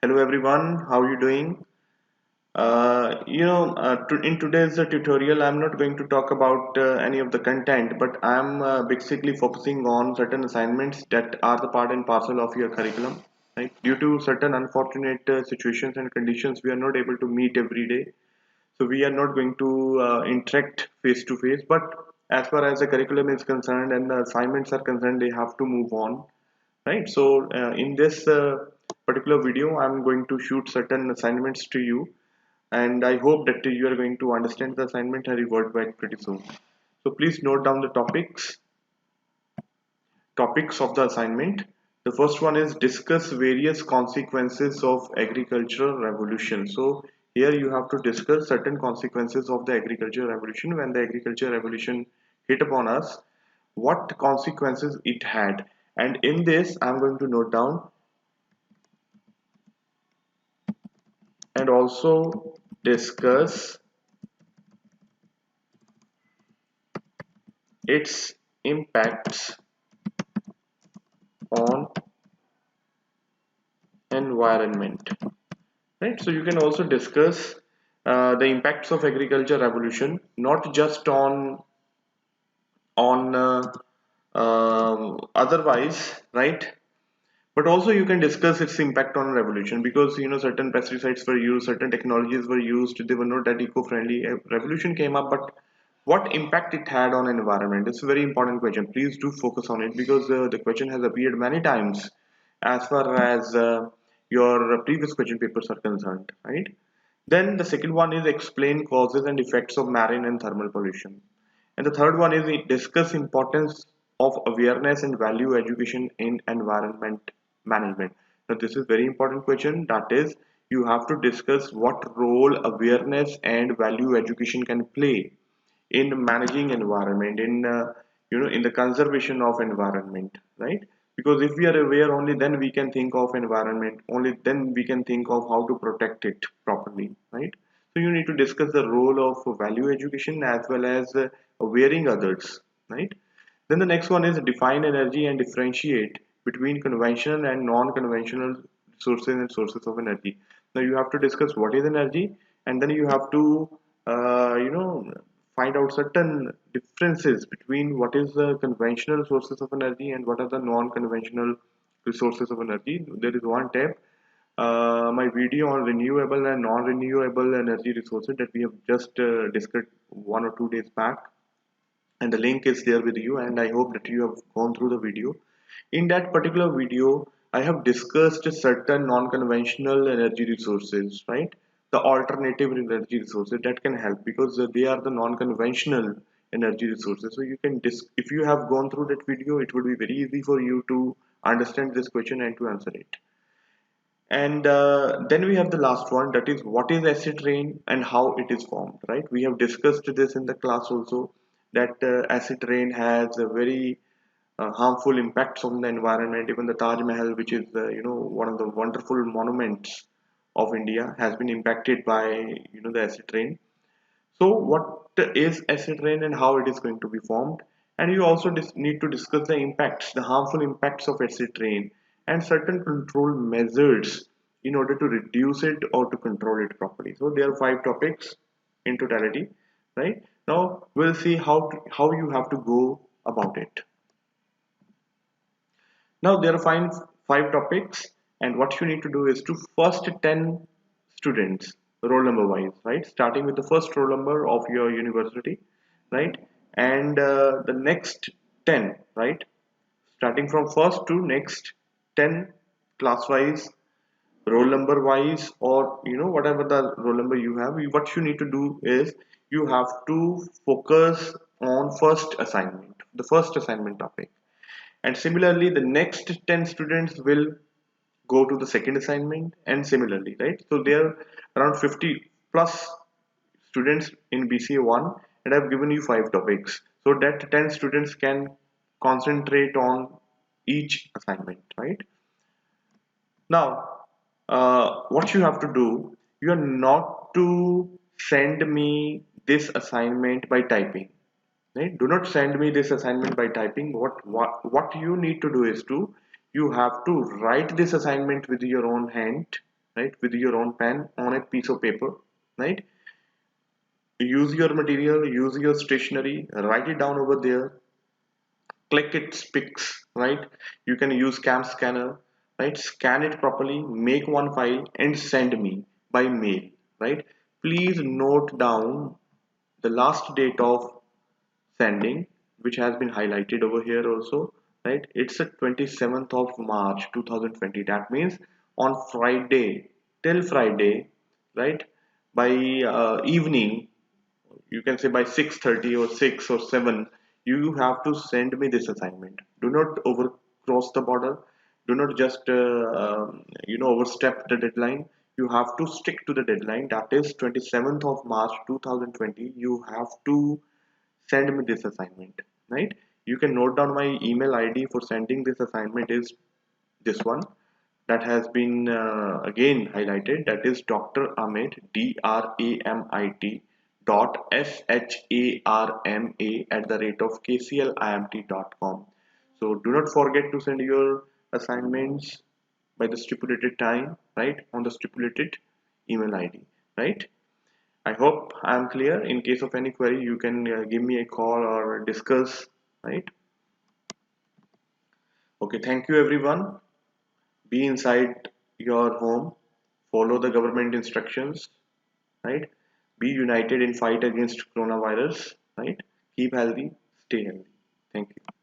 Hello everyone, how are you doing? In today's tutorial, I'm not going to talk about any of the content, but I'm basically focusing on certain assignments that are the part and parcel of your curriculum. Right? Due to certain unfortunate situations and conditions, we are not able to meet every day. So we are not going to interact face to face. But as far as the curriculum is concerned and the assignments are concerned, they have to move on, right? So in this particular video I'm going to shoot certain assignments to you, and I hope that you are going to understand the assignment and revert back pretty soon. So please note down the topics of the assignment. The first one is discuss various consequences of agricultural revolution. So here you have to discuss certain consequences of the agricultural revolution. When the agricultural revolution hit upon us, what consequences it had, and in this I'm going to note down and also discuss its impacts on environment, right? So you can also discuss the impacts of agriculture revolution, not just on otherwise, right? But also you can discuss its impact on revolution, because certain pesticides were used, certain technologies were used, they were not that eco-friendly. A revolution came up, but what impact it had on environment? It's a very important question. Please do focus on it, because the question has appeared many times as far as your previous question papers are concerned, right? Then the second one is explain causes and effects of marine and thermal pollution. And the third one is discuss importance of awareness and value education in environment management. Now this is very important question. That is, you have to discuss what role awareness and value education can play in managing environment, in the conservation of environment, right? Because if we are aware, only then we can think of environment, only then we can think of how to protect it properly, right? So you need to discuss the role of value education as well as awareing others, right? Then the next one is define energy and differentiate between conventional and non-conventional sources and sources of energy. Now you have to discuss what is energy, and then you have to uh, you know find out certain differences between what is the conventional sources of energy and what are the non-conventional resources of energy. There is one tab, my video on renewable and non-renewable energy resources, that we have just discussed 1 or 2 days back, and the link is there with you, and I hope that you have gone through the video. In that particular video I have discussed certain non-conventional energy resources, right? The alternative energy resources that can help, because they are the non-conventional energy resources. So you can if you have gone through that video, it would be very easy for you to understand this question and to answer it. And then we have the last one, that is what is acid rain and how it is formed, right? We have discussed this in the class also, that acid rain has a very harmful impacts on the environment. Even the Taj Mahal, which is one of the wonderful monuments of India, has been impacted by the acid rain. So what is acid rain and how it is going to be formed? And you also need to discuss the impacts, the harmful impacts of acid rain, and certain control measures in order to reduce it or to control it properly. So there are 5 topics in totality, right? Now we'll see how you have to go about it. Now there are five topics, and what you need to do is to first 10 students, roll number wise, right? Starting with the first roll number of your university, right? And the next 10, right? Starting from first to next 10, class wise, roll number wise, or whatever the roll number you have, what you need to do is you have to focus on the first assignment topic. And similarly the next 10 students will go to the second assignment, and similarly, right? So there are around 50 plus students in BCA1, and I've given you 5 topics so that 10 students can concentrate on each assignment, right? Now what you have to do, you are not to send me this assignment by typing, right? Do not send me this assignment by typing. What you need to do is to, you have to write this assignment with your own hand, right, with your own pen on a piece of paper, right? Use your material, use your stationery, write it down over there, click its pics, right? You can use cam scanner, right? Scan it properly, make one file and send me by mail, right? Please note down the last date of sending, which has been highlighted over here also, right? It's the 27th of March 2020. That means on Friday, till Friday, right, by evening, you can say by 6:30 or 6 or 7, you have to send me this assignment. Do not over cross the border. Do not just overstep the deadline. You have to stick to the deadline, that is 27th of March 2020. You have to send me this assignment, right? You can note down my email ID for sending this assignment is this one that has been again highlighted, that is Dr. Amit, DRAMIT .SHARMA at the rate of kclimt.com. So do not forget to send your assignments by the stipulated time, right, on the stipulated email ID, right? I hope I am clear. In case of any query, you can give me a call or discuss, right? Okay, thank you everyone. Be inside your home, follow the government instructions, right? Be united in fight against coronavirus, right? Keep healthy, stay healthy. Thank you.